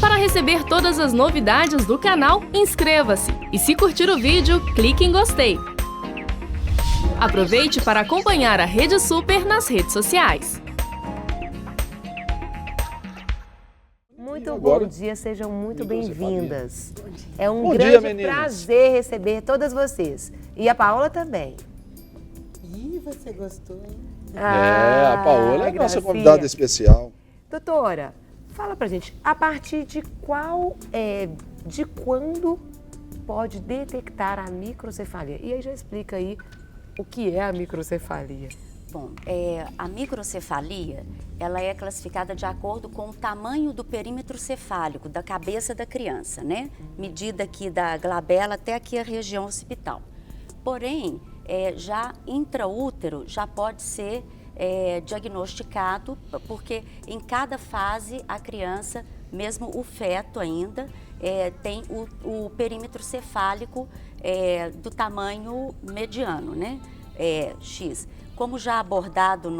Para receber todas as novidades do canal, inscreva-se e se curtir o vídeo, clique em gostei. Aproveite para acompanhar a Rede Super nas redes sociais. Muito bom dia, sejam muito bem-vindas. É um Bom grande dia, prazer receber todas vocês. E a Paola também. Ih, você gostou? A Paola é a nossa Gracinha. convidada especial. Doutora, fala pra gente, a partir de de quando pode detectar a microcefalia? E aí já explica aí o que é a microcefalia. Bom, a microcefalia, ela é classificada de acordo com o tamanho do perímetro cefálico da cabeça da criança, né? Medida aqui da glabela até aqui a região occipital. Porém, já intraútero já pode ser diagnosticado, porque em cada fase a criança, mesmo o feto ainda, tem o perímetro cefálico do tamanho mediano, né? X. Como já abordado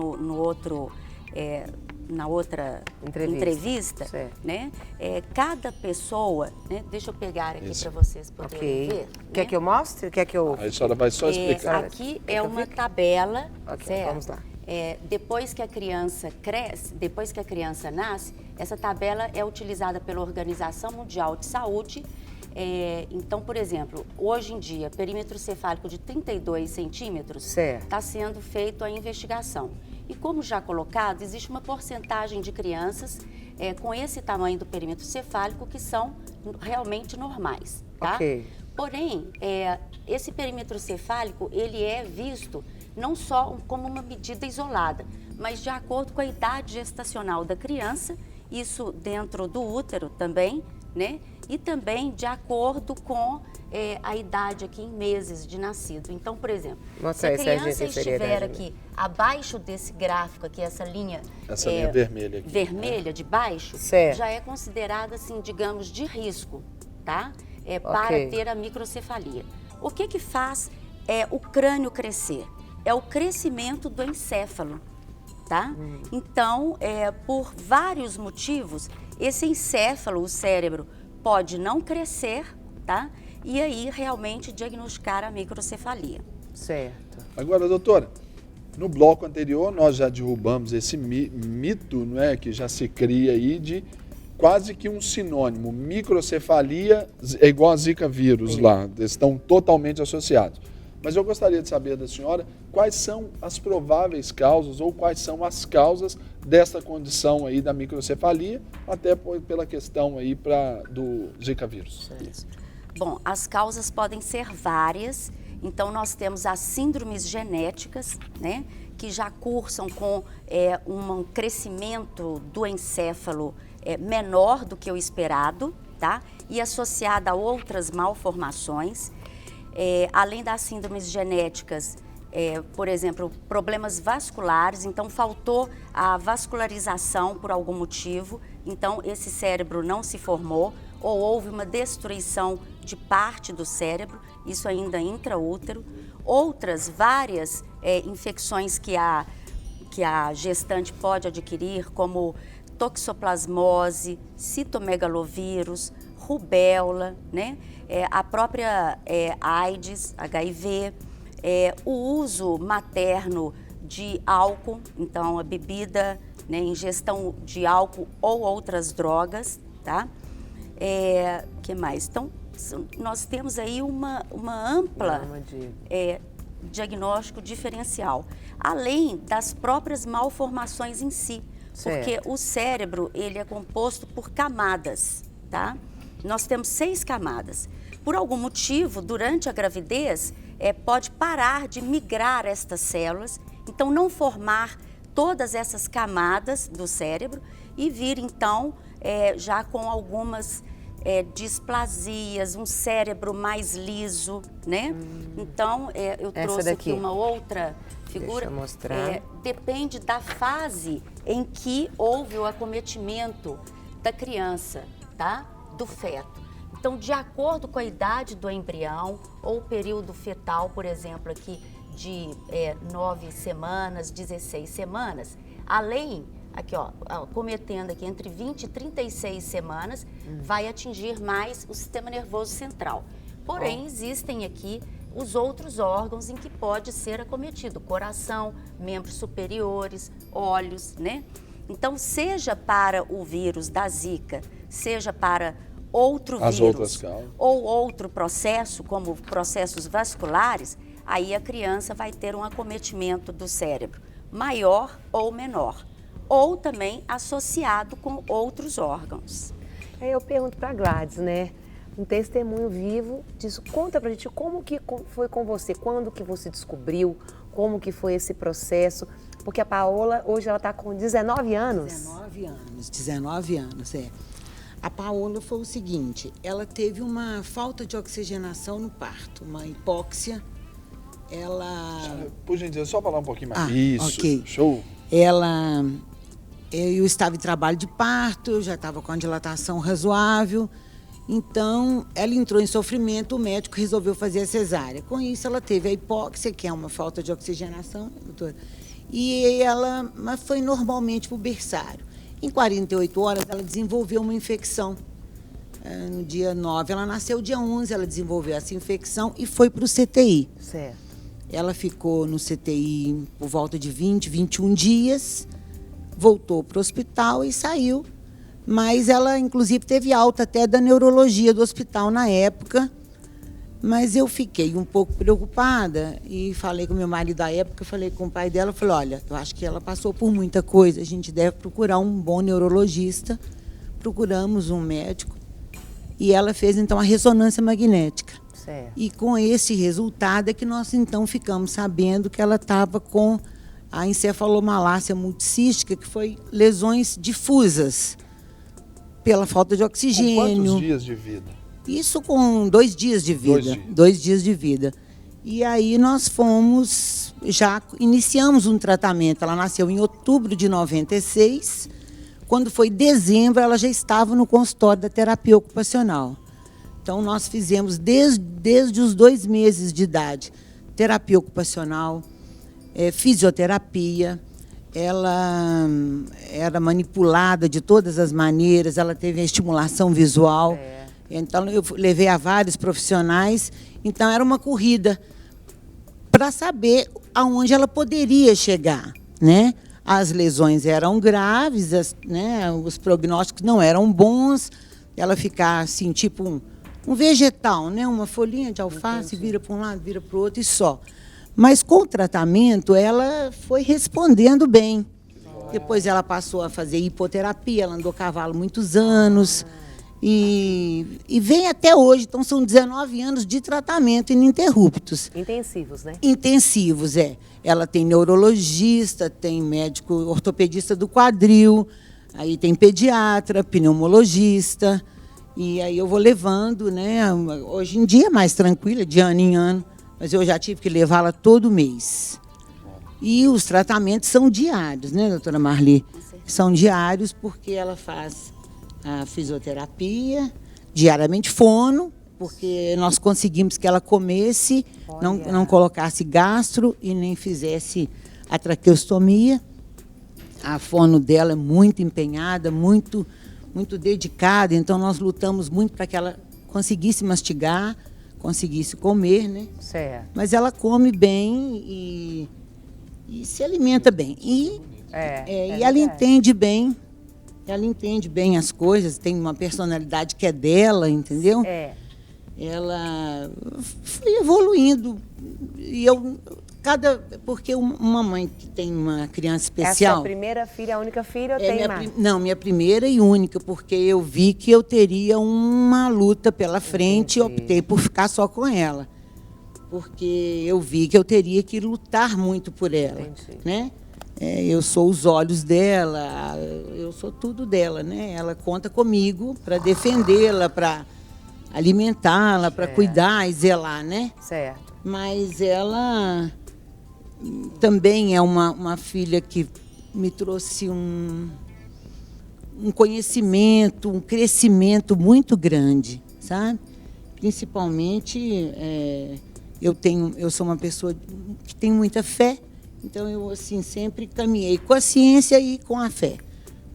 na outra entrevista, né? Cada pessoa, né? Deixa eu pegar aqui para vocês poderem ver. Quer né? que eu mostre? Quer que eu... Aí a senhora vai só explicar. Aqui é uma tabela, certo? Vamos lá. Depois que a criança cresce, depois que a criança nasce, essa tabela é utilizada pela Organização Mundial de Saúde. Então, por exemplo, hoje em dia, perímetro cefálico de 32 centímetros está sendo feito a investigação. E como já colocado, existe uma porcentagem de crianças com esse tamanho do perímetro cefálico que são realmente normais, tá? Ok. Porém, esse perímetro cefálico, ele é visto não só como uma medida isolada, mas de acordo com a idade gestacional da criança, isso dentro do útero também, né? E também de acordo com a idade aqui em meses de nascido. Então, por exemplo, se a criança estiver aqui abaixo desse gráfico aqui, essa linha vermelha aqui, vermelha de baixo, já é considerada, assim, digamos, de risco, tá? Para ter a microcefalia. O que faz o crânio crescer? É o crescimento do encéfalo, tá? Então, por vários motivos, esse encéfalo, o cérebro, pode não crescer, tá? E aí realmente diagnosticar a microcefalia. Certo. Agora, doutora, no bloco anterior nós já derrubamos esse mito, não é, que já se cria aí de quase que um sinônimo. Microcefalia é igual a Zika vírus lá, eles estão totalmente associados. Mas eu gostaria de saber da senhora quais são as prováveis causas ou quais são as causas dessa condição aí da microcefalia, até pela questão aí do Zika vírus. Bom, as causas podem ser várias. Então, nós temos as síndromes genéticas, né, que já cursam com um crescimento do encéfalo menor do que o esperado, tá? E associada a outras malformações. Além das síndromes genéticas, por exemplo, problemas vasculares, então faltou a vascularização por algum motivo, então esse cérebro não se formou, ou houve uma destruição de parte do cérebro, isso ainda intraútero. Outras várias infecções que a gestante pode adquirir, como toxoplasmose, citomegalovírus, rubéola, né? A própria AIDS, HIV, o uso materno de álcool, então a bebida, né, ingestão de álcool ou outras drogas, tá? Que mais? Então, nós temos aí uma ampla diagnóstico diferencial, além das próprias malformações em si, porque o cérebro, ele é composto por camadas, tá? Nós temos 6 camadas. Por algum motivo, durante a gravidez, pode parar de migrar estas células, então não formar todas essas camadas do cérebro e vir, então, já com algumas displasias, um cérebro mais liso, né? Então, eu trouxe aqui uma outra figura. Deixa eu mostrar. Depende da fase em que houve o acometimento da criança, tá? Do feto. Então, de acordo com a idade do embrião ou o período fetal, por exemplo, aqui de 9 semanas, 16 semanas, além aqui ó, cometendo aqui entre 20 e 36 semanas, vai atingir mais o sistema nervoso central. Porém, existem aqui os outros órgãos em que pode ser acometido, coração, membros superiores, olhos, né? Então, seja para o vírus da Zika, seja para outro As vírus outras causas. ou outro processo, como processos vasculares, aí a criança vai ter um acometimento do cérebro maior ou menor, ou também associado com outros órgãos. Aí eu pergunto para Gladys, né? Um testemunho vivo disso. Conta pra gente como que foi com você, quando que você descobriu, como que foi esse processo, porque a Paola hoje ela tá com 19 anos. 19 anos, é. A Paola foi o seguinte, ela teve uma falta de oxigenação no parto, uma hipóxia, ela... Por gentileza, só falar um pouquinho mais. Isso, ok. show. Eu estava em trabalho de parto, eu já estava com a dilatação razoável, então ela entrou em sofrimento, o médico resolveu fazer a cesárea. Com isso ela teve a hipóxia, que é uma falta de oxigenação, doutora, mas foi normalmente para o berçário. Em 48 horas ela desenvolveu uma infecção. No dia 9 ela nasceu, dia 11 ela desenvolveu essa infecção e foi para o CTI. Certo. Ela ficou no CTI por volta de 20, 21 dias, voltou para o hospital e saiu. Mas ela, inclusive, teve alta até da neurologia do hospital na época. Mas eu fiquei um pouco preocupada e falei com meu marido da época, falei com o pai dela, falei, olha, eu acho que ela passou por muita coisa, a gente deve procurar um bom neurologista. Procuramos um médico e ela fez, então, a ressonância magnética. Certo. E com esse resultado é que nós, então, ficamos sabendo que ela estava com a encefalomalácia multicística, que foi lesões difusas pela falta de Com oxigênio. quantos dias de vida? Isso com 2 dias de vida. 2 dias de vida. E aí nós já iniciamos um tratamento. Ela nasceu em outubro de 96. Quando foi dezembro, ela já estava no consultório da terapia ocupacional. Então, nós fizemos desde os 2 meses de idade, terapia ocupacional, fisioterapia. Ela era manipulada de todas as maneiras, ela teve a estimulação visual. Então, eu levei a vários profissionais. Então, era uma corrida para saber aonde ela poderia chegar, né? As lesões eram graves, os prognósticos não eram bons. Ela ficar assim, tipo um vegetal, né? Uma folhinha de alface, vira para um lado, vira para o outro e só. Mas com o tratamento, ela foi respondendo bem. Depois ela passou a fazer hipoterapia, ela andou a cavalo muitos anos. E vem até hoje, então são 19 anos de tratamento ininterruptos. Intensivos, né? Intensivos, é. Ela tem neurologista, tem médico ortopedista do quadril, aí tem pediatra, pneumologista, e aí eu vou levando, né? Hoje em dia é mais tranquila, de ano em ano, mas eu já tive que levá-la todo mês. E os tratamentos são diários, né, doutora Marli? São diários porque ela faz a fisioterapia, diariamente fono, porque nós conseguimos que ela comesse, não colocasse gastro e nem fizesse a traqueostomia. A fono dela é muito empenhada, muito dedicada, então nós lutamos muito para que ela conseguisse mastigar, conseguisse comer, né? Certo. Mas ela come bem e se alimenta bem. E ela entende bem. Ela entende bem as coisas, tem uma personalidade que é dela, entendeu? Ela foi evoluindo. E porque uma mãe que tem uma criança especial... É a sua primeira filha, a única filha, ou tem mais? Não, minha primeira e única, porque eu vi que eu teria uma luta pela frente e optei por ficar só com ela. Porque eu vi que eu teria que lutar muito por ela, né? Eu sou os olhos dela, eu sou tudo dela, né? Ela conta comigo para defendê-la, para alimentá-la, para cuidar e zelar, né? Certo. Mas ela também é uma filha que me trouxe um conhecimento, um crescimento muito grande, sabe? Principalmente, eu sou uma pessoa que tem muita fé. Então, eu, assim, sempre caminhei com a ciência e com a fé,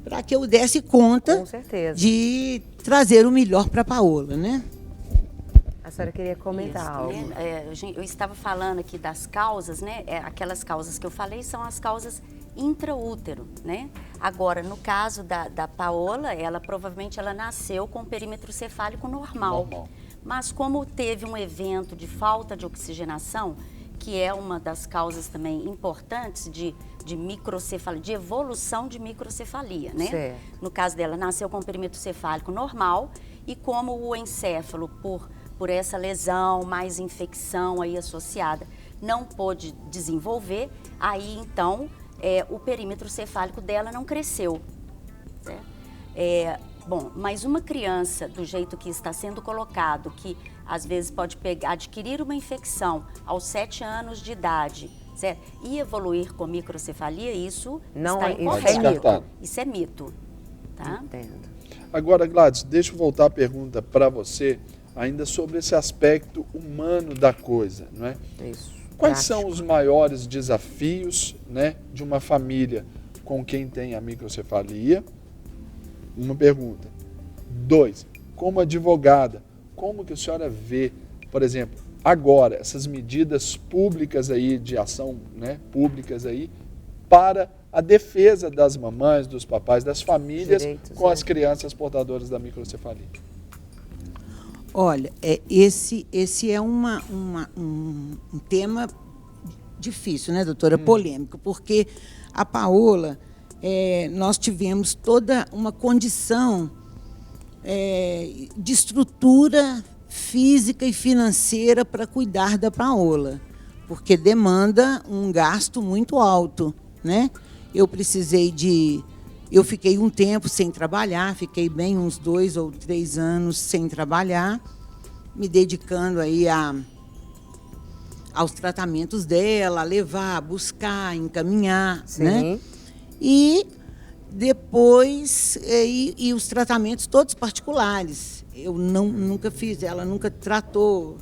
para que eu desse conta Com certeza. de trazer o melhor para a Paola, né? A senhora queria comentar Isso, algo. né? Eu estava falando aqui das causas, né? Aquelas causas que eu falei são as causas intraútero, né? Agora, no caso da Paola, ela provavelmente ela nasceu com o perímetro cefálico normal. Mas como teve um evento de falta de oxigenação, que é uma das causas também importantes de microcefalia, de evolução de microcefalia, né? Certo. No caso dela, nasceu com o perímetro cefálico normal e como o encéfalo, por essa lesão, mais infecção aí associada, não pôde desenvolver, aí então o perímetro cefálico dela não cresceu. Certo? Bom, mas uma criança, do jeito que está sendo colocado, que às vezes pode adquirir uma infecção aos 7 anos de idade, certo? E evoluir com microcefalia, isso Não, está isso incorreto. é mito. Isso é mito, tá? Entendo. Agora, Gladys, deixa eu voltar a pergunta para você, ainda sobre esse aspecto humano da coisa, não é? Isso. Quais Prático. são os maiores desafios, né, de uma família com quem tem a microcefalia? Uma pergunta. 2, como advogada, como que a senhora vê, por exemplo, agora, essas medidas públicas aí, de ação, né, públicas aí, para a defesa das mamães, dos papais, das famílias Direitos, com né? as crianças portadoras da microcefalia? Olha, esse é um tema difícil, né, doutora? Polêmico, porque a Paola, nós tivemos toda uma condição de estrutura física e financeira para cuidar da Paola, porque demanda um gasto muito alto, né? Eu fiquei um tempo sem trabalhar, fiquei bem uns 2 ou 3 anos sem trabalhar, me dedicando aí aos tratamentos dela, levar, buscar, encaminhar, Sim. né? E depois, e os tratamentos todos particulares. Eu nunca fiz, ela nunca tratou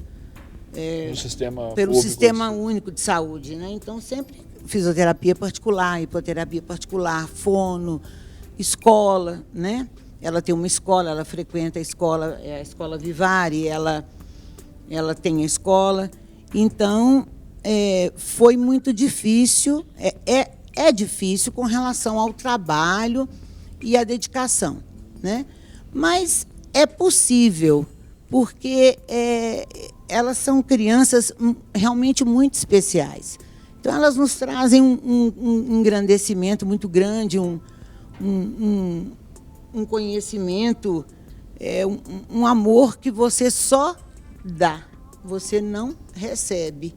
No sistema pelo público, Sistema assim. Único de Saúde, né? Então, sempre fisioterapia particular, hipoterapia particular, fono, escola, né? Ela tem uma escola, ela frequenta a escola Vivari, ela tem a escola. Então, foi muito difícil, é difícil com relação ao trabalho e à dedicação, né? Mas é possível, porque elas são crianças realmente muito especiais. Então, elas nos trazem um engrandecimento muito grande, um conhecimento, um amor que você só dá, você não recebe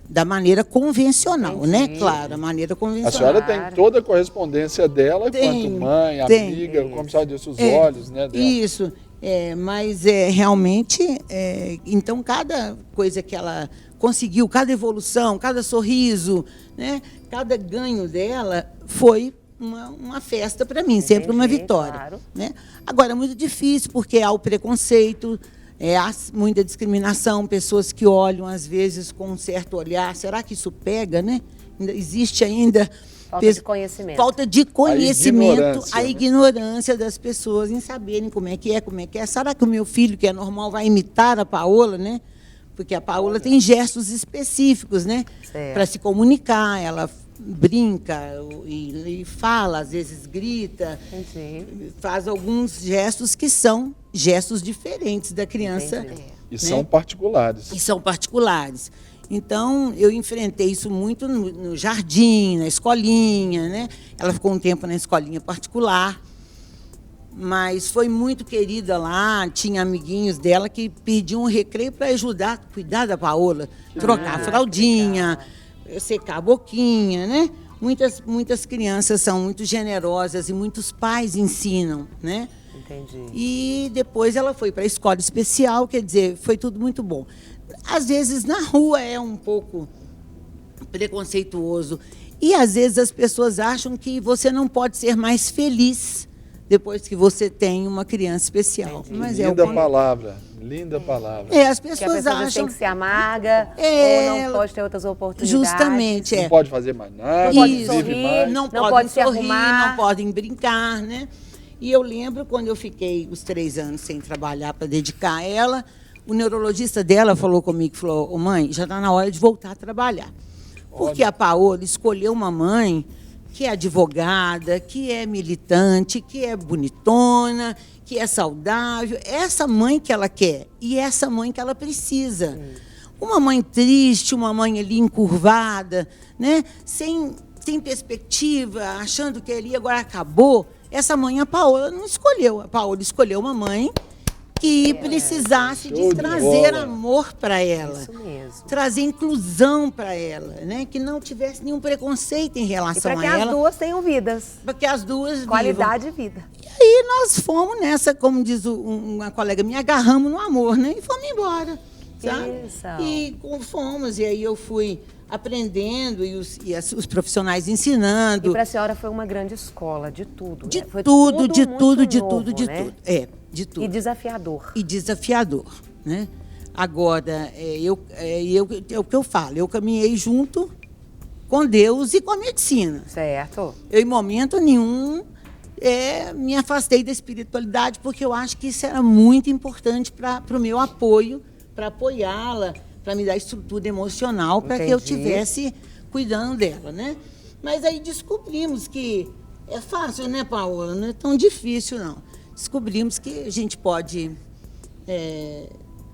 da maneira convencional, Entendi. né? Claro, a maneira A convencional. senhora tem toda a correspondência dela, Tem, quanto mãe, tem. amiga, como a senhora disse, os olhos, né, dela. Isso, mas realmente, então cada coisa que ela conseguiu, cada evolução, cada sorriso, né, cada ganho dela foi uma festa para mim, sempre uma Entendi, vitória. claro. Né? Agora, é muito difícil, porque há o preconceito, há muita discriminação, pessoas que olham, às vezes, com um certo olhar. Será que isso pega, né? Existe ainda... Falta de conhecimento. Falta de conhecimento, A a ignorância, né? ignorância das pessoas em saberem como é que é. Será que o meu filho, que é normal, vai imitar a Paola, né? Porque a Paola tem gestos específicos, né? Certo. Para se comunicar, ela brinca e fala, às vezes grita, Entendi. faz alguns gestos que são gestos diferentes da criança. Entendi. E são particulares. E são particulares. Então, eu enfrentei isso muito no jardim, na escolinha, né? Ela ficou um tempo na escolinha particular, mas foi muito querida lá, tinha amiguinhos dela que pediam um recreio para ajudar a cuidar da Paola, trocar a fraldinha, secar a boquinha, né? Muitas crianças são muito generosas e muitos pais ensinam, né? Entendi. E depois ela foi para a escola especial, quer dizer, foi tudo muito bom. Às vezes na rua é um pouco preconceituoso e às vezes as pessoas acham que você não pode ser mais feliz depois que você tem uma criança especial. Mas Linda palavra, Linda palavra. As Que a pessoas pessoa tem acham... que ser amarga, É, ou não pode ter outras oportunidades. Justamente, Não pode fazer mais nada, Não pode vive sorrir, mais. Não Não podem pode se sorrir, arrumar. não podem brincar, né? E eu lembro quando eu fiquei os 3 anos sem trabalhar para dedicar a ela, o neurologista dela falou comigo, falou, ô mãe, já está na hora de voltar a trabalhar. Porque a Paola escolheu uma mãe que é advogada, que é militante, que é bonitona, que é saudável. Essa mãe que ela quer e essa mãe que ela precisa. Uma mãe triste, uma mãe ali encurvada, né? sem perspectiva, achando que ali agora acabou. Essa mãe a Paola não escolheu. A Paola escolheu uma mãe que precisasse Show de de trazer bola. amor para ela. Isso mesmo. Trazer inclusão para ela, né? Que não tivesse nenhum preconceito em E relação para que a as ela, duas tenham vidas. para que as duas vivam. Qualidade de vida. E aí nós fomos nessa, como diz uma colega minha, agarramos no amor, né? E fomos embora, sabe? Isso. E fomos, e aí eu fui aprendendo e os profissionais ensinando. E para a senhora foi uma grande escola de tudo. De né? Foi tudo, de muito tudo, de novo, tudo, de né? tudo. De tudo. E desafiador. E desafiador, né? Agora, é o que eu falo, eu caminhei junto com Deus e com a medicina. Certo. Eu, em momento nenhum, me afastei da espiritualidade, porque eu acho que isso era muito importante para o meu apoio, para apoiá-la, para me dar estrutura emocional, para que eu Entendi. estivesse cuidando dela, né? Mas aí descobrimos que é fácil, né, Paola? Não é tão difícil, não. Descobrimos que a gente pode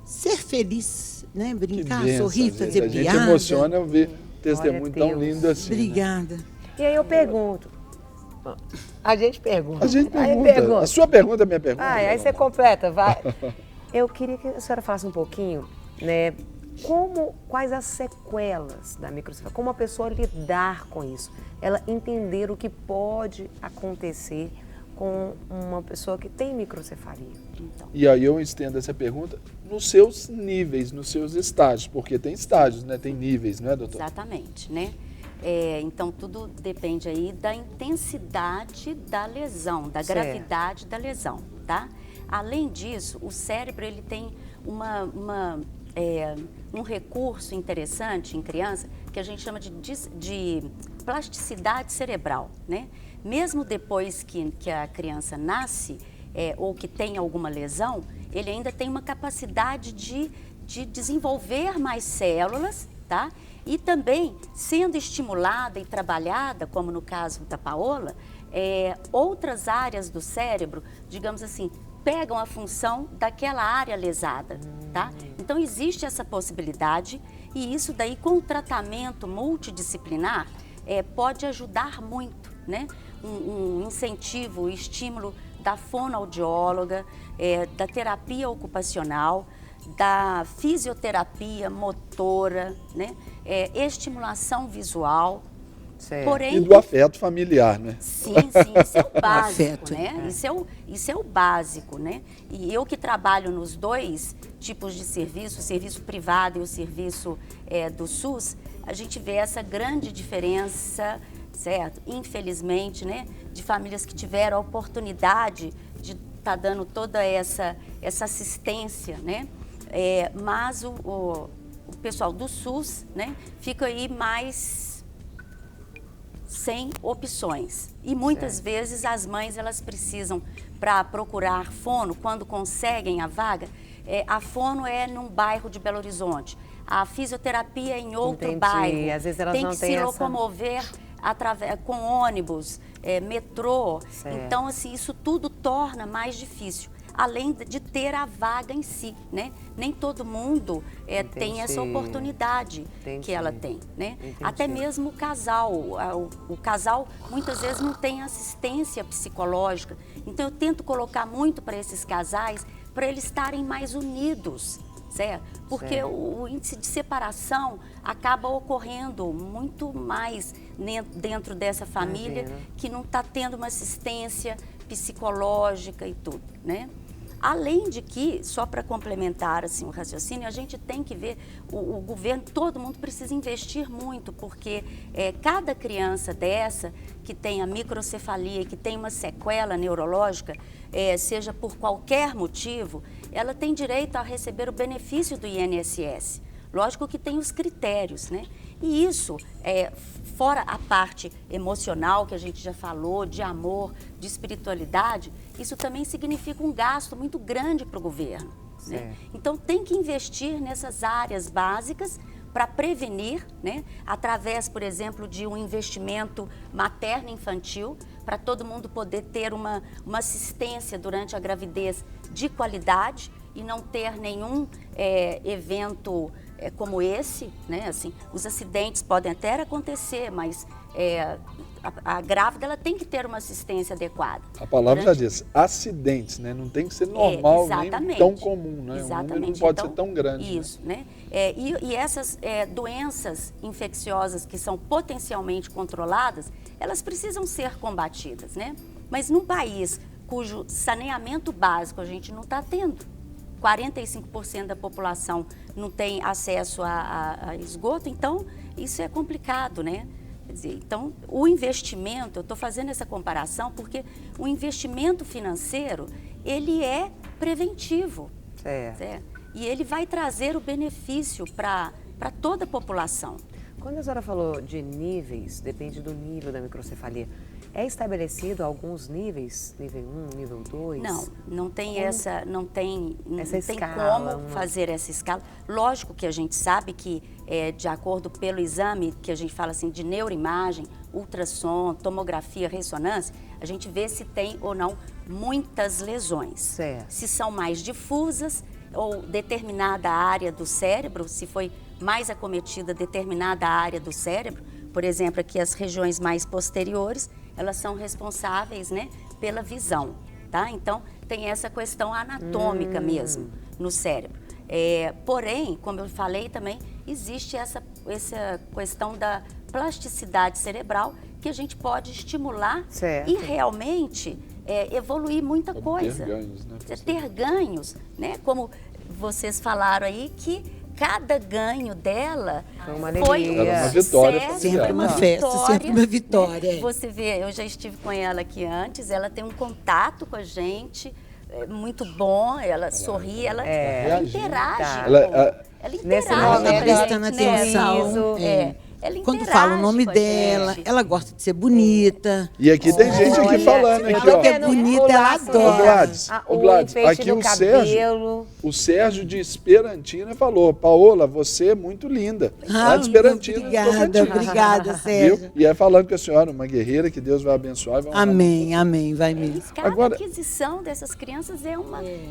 ser feliz, né? Que Brincar, benção, sorrir, gente. fazer A gente piada. emociona ver um testemunho Glória a tão Deus. lindo assim. né? Obrigada. E aí eu pergunto. A gente pergunta. A gente Aí pergunta. A sua pergunta é a minha pergunta. Aí você completa, vai. Eu queria que a senhora falasse um pouquinho, né? Quais as sequelas da microcefalia? Como a pessoa lidar com isso? Ela entender o que pode acontecer com uma pessoa que tem microcefalia. Então, E aí eu estendo essa pergunta nos seus níveis, nos seus estágios, porque tem estágios, né? Tem níveis, não é, doutor? exatamente, né? Então, tudo depende aí da intensidade da lesão, da Certo. gravidade da lesão, tá? Além disso, o cérebro, ele tem um recurso interessante em criança que a gente chama de plasticidade cerebral, né? Mesmo depois que a criança nasce ou que tem alguma lesão, ele ainda tem uma capacidade de desenvolver mais células, tá? E também, sendo estimulada e trabalhada, como no caso da Paola, outras áreas do cérebro, digamos assim, pegam a função daquela área lesada, tá? Então, existe essa possibilidade e isso daí, com o tratamento multidisciplinar, pode ajudar muito, né? Um incentivo, um estímulo da fonoaudióloga, da terapia ocupacional, da fisioterapia motora, né? Estimulação visual. Certo. Porém, E do afeto familiar, né? sim, isso é o básico, Afeto. né? Isso é o básico, né? E eu que trabalho nos dois tipos de serviço, o serviço privado e o serviço do SUS, a gente vê essa grande diferença, certo? Infelizmente, né? De famílias que tiveram a oportunidade de estar dando toda essa assistência, né? Mas o pessoal do SUS, né? Fica aí mais sem opções. E muitas vezes as mães, elas precisam, para procurar fono, quando conseguem a vaga, a fono é num bairro de Belo Horizonte, a fisioterapia é em outro Entendi. bairro. Às vezes elas tem não que têm se essa- locomover com ônibus, metrô. Certo. Então, assim, isso tudo torna mais difícil. Além de ter a vaga em si, né? Nem todo mundo tem essa Entendi. oportunidade Entendi. que ela tem, né? Entendi. Até mesmo o casal. O casal muitas vezes não tem assistência psicológica. Então eu tento colocar muito para esses casais, para eles estarem mais unidos, certo? Porque Certo. o índice de separação acaba ocorrendo muito mais dentro dessa família Imagino. que não está tendo uma assistência psicológica e tudo, né? Além de que, só para complementar assim, o raciocínio, a gente tem que ver, o governo, todo mundo precisa investir muito, porque cada criança dessa que tem a microcefalia, que tem uma sequela neurológica, seja por qualquer motivo, ela tem direito a receber o benefício do INSS. Lógico que tem os critérios, né? E isso, fora a parte emocional que a gente já falou, de amor, de espiritualidade, isso também significa um gasto muito grande para o governo, né? Então tem que investir nessas áreas básicas para prevenir, né? Através, por exemplo, de um investimento materno-infantil, para todo mundo poder ter uma assistência durante a gravidez de qualidade e não ter nenhum evento como esse, né? Assim, os acidentes podem até acontecer, mas a grávida ela tem que ter uma assistência adequada. A palavra já diz, acidentes, né? Não tem que ser normal, nem tão comum, né? Exatamente. O número não pode então, ser tão grande. Isso, né? E essas doenças infecciosas que são potencialmente controladas, elas precisam ser combatidas, né? Mas num país cujo saneamento básico a gente não está tendo, 45% da população não tem acesso a esgoto, então isso é complicado, né? Quer dizer, então, o investimento, eu estou fazendo essa comparação porque o investimento financeiro, ele é preventivo. Certo? E ele vai trazer o benefício para toda a população. Quando a senhora falou de níveis, depende do nível da microcefalia, é estabelecido alguns níveis, nível 1, nível 2? Não tem não tem escala, como fazer essa escala. Lógico que a gente sabe que, de acordo pelo exame, que a gente fala assim, de neuroimagem, ultrassom, tomografia, ressonância, a gente vê se tem ou não muitas lesões. Certo. Se são mais difusas ou determinada área do cérebro, se foi mais acometida determinada área do cérebro, por exemplo, aqui as regiões mais posteriores, elas são responsáveis, né, pela visão, tá? Então, tem essa questão anatômica mesmo no cérebro. Porém, como eu falei também, existe essa questão da plasticidade cerebral que a gente pode estimular e realmente evoluir muita coisa. Ter ganhos, né? Ter ganhos, né? Como vocês falaram aí, que cada ganho dela foi uma vitória. Sempre uma festa, sempre uma vitória. Você vê, eu já estive com ela aqui antes, ela tem um contato com a gente, muito bom, ela sorri, ela interage. Ela interage. Nesse com momento, a ela prestando gente, atenção. Ela Quando interage fala o nome com a dela, gente. ela gosta de ser bonita. E aqui tem gente aqui falando, aqui, Ela ó. que é bonita, ela adora. Ô Gladys, aqui o Sérgio de Esperantina falou, Paola, você é muito linda. Lá de Esperantina. Obrigada, Sérgio. Viu? E é falando que a senhora é uma guerreira, que Deus vai abençoar. E vai Amém, vai mesmo. Cada aquisição dessas crianças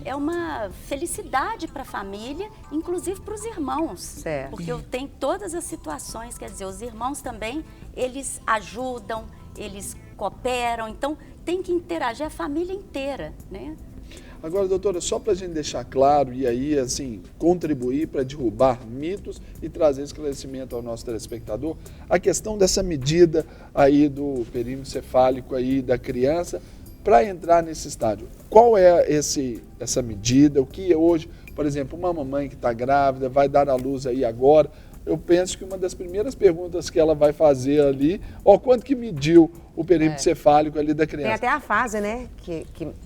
é uma felicidade para a família, inclusive para os irmãos. Certo. Porque eu tenho todas as situações, quer dizer, os irmãos também, eles ajudam, eles cooperam, então tem que interagir a família inteira, né? Agora, doutora, só para a gente deixar claro e aí, assim, contribuir para derrubar mitos e trazer esclarecimento ao nosso telespectador, a questão dessa medida aí do perímetro cefálico aí da criança para entrar nesse estágio. Qual é essa medida? O que é hoje, por exemplo, uma mamãe que está grávida, vai dar à luz aí agora, eu penso que uma das primeiras perguntas que ela vai fazer ali, quanto que mediu o perímetro cefálico ali da criança? Tem até a fase, né?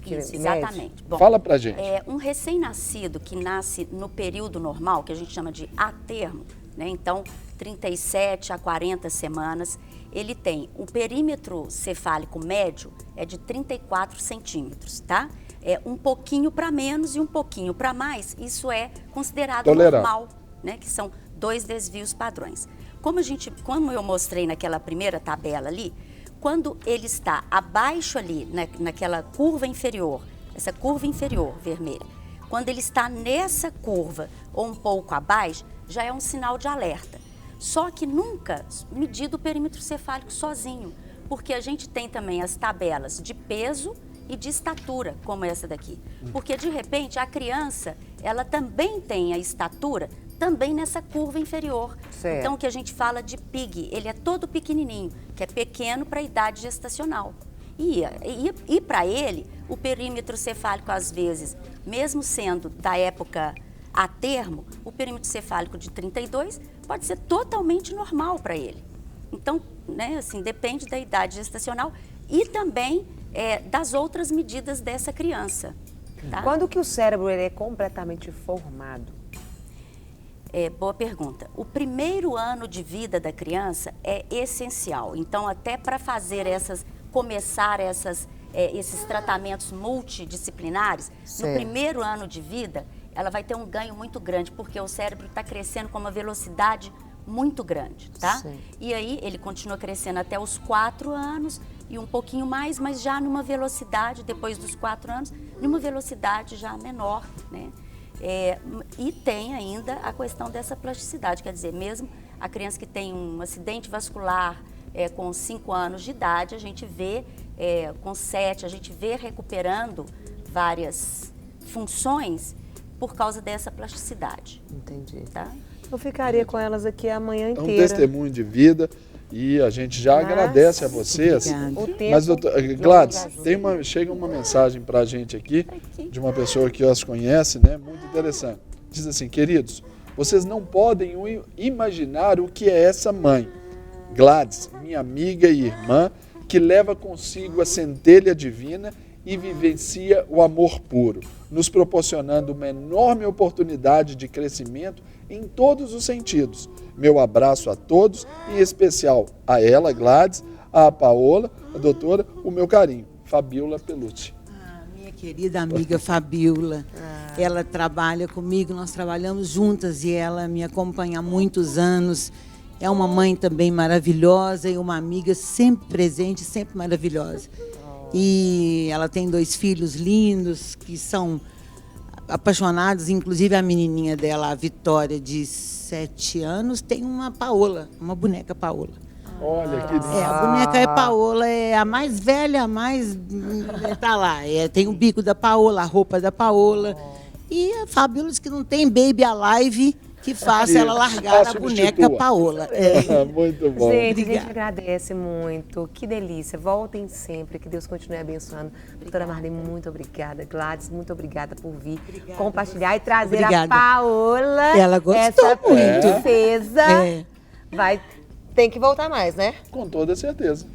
Isso, exatamente. Bom, fala pra gente. Um recém-nascido que nasce no período normal, que a gente chama de a termo, né? Então, 37 a 40 semanas, ele tem o perímetro cefálico médio é de 34 centímetros, tá? É um pouquinho para menos e um pouquinho para mais, isso é considerado normal, né? Que são 2 desvios padrões. Como eu mostrei naquela primeira tabela ali, quando ele está abaixo ali, naquela curva inferior, essa curva inferior vermelha, quando ele está nessa curva ou um pouco abaixo, já é um sinal de alerta. Só que nunca medido o perímetro cefálico sozinho, porque a gente tem também as tabelas de peso e de estatura, como essa daqui. Porque, de repente, a criança, ela também tem a estatura também nessa curva inferior. Certo. Então, o que a gente fala de PIG, ele é todo pequenininho, que é pequeno para a idade gestacional. E para ele, o perímetro cefálico, às vezes, mesmo sendo da época a termo, o perímetro cefálico de 32 pode ser totalmente normal para ele. Então, né, assim, depende da idade gestacional e também das outras medidas dessa criança. Tá? Quando que o cérebro ele é completamente formado? Boa pergunta. O primeiro ano de vida da criança é essencial. Então, até para fazer começar esses tratamentos multidisciplinares, no primeiro ano de vida, ela vai ter um ganho muito grande, porque o cérebro está crescendo com uma velocidade muito grande, tá? Sim. E aí ele continua crescendo até os 4 anos e um pouquinho mais, mas já numa velocidade, depois dos 4 anos, numa velocidade já menor, né? E tem ainda a questão dessa plasticidade, quer dizer, mesmo a criança que tem um acidente vascular com 5 anos de idade, a gente vê, com 7, a gente vê recuperando várias funções por causa dessa plasticidade. Entendi. Tá? Eu ficaria com elas aqui a manhã É inteira. um testemunho de vida e a gente já agradece a vocês. Obrigada. O tempo Mas, doutor, não Gladys, nos ajuda. chega uma mensagem para a gente aqui, de uma pessoa que as conhece, né? Muito interessante. Diz assim: queridos, vocês não podem imaginar o que é essa mãe, Gladys, minha amiga e irmã, que leva consigo a centelha divina e vivencia o amor puro, nos proporcionando uma enorme oportunidade de crescimento em todos os sentidos. Meu abraço a todos, em especial a ela, Gladys, a Paola, a doutora, o meu carinho, Fabiola Pelucci. Minha querida amiga Fabiola, ela trabalha comigo, nós trabalhamos juntas e ela me acompanha há muitos anos. É uma mãe também maravilhosa e uma amiga sempre presente, sempre maravilhosa. E ela tem 2 filhos lindos que são apaixonados, inclusive a menininha dela, a Vitória, de 7 anos, tem uma Paola, uma boneca Paola. Olha que lindo. A boneca é Paola, é a mais velha, a mais... tá lá, tem o bico da Paola, a roupa da Paola. E a Fabiola diz que não tem baby alive que faça ela largar a boneca Paola. Muito bom. Gente, a gente agradece muito. Que delícia. Voltem sempre. Que Deus continue abençoando. Doutora Marlene, muito obrigada. Gladys, muito obrigada por vir compartilhar e trazer a Paola. Ela gostou essa muito. princesa. Tem que voltar mais, né? Com toda certeza.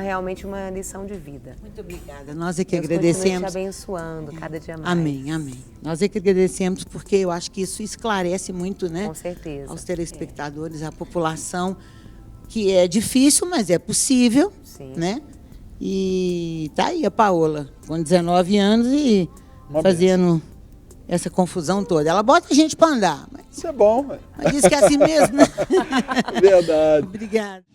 Realmente uma lição de vida. Muito obrigada. Nós é que Deus continue agradecemos. te abençoando cada dia mais. Amém, amém. Nós é que agradecemos porque eu acho que isso esclarece muito, né? Com certeza. Aos telespectadores, à população, que é difícil, mas é possível, Sim. né? E tá aí a Paola, com 19 anos e fazendo essa confusão toda. Ela bota a gente para andar. Isso é bom, velho. Mas diz que é assim mesmo, né? Verdade. Obrigada.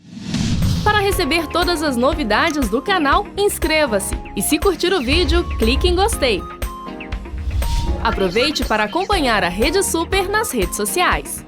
Para receber todas as novidades do canal, inscreva-se. E se curtir o vídeo, clique em gostei. Aproveite para acompanhar a Rede Super nas redes sociais.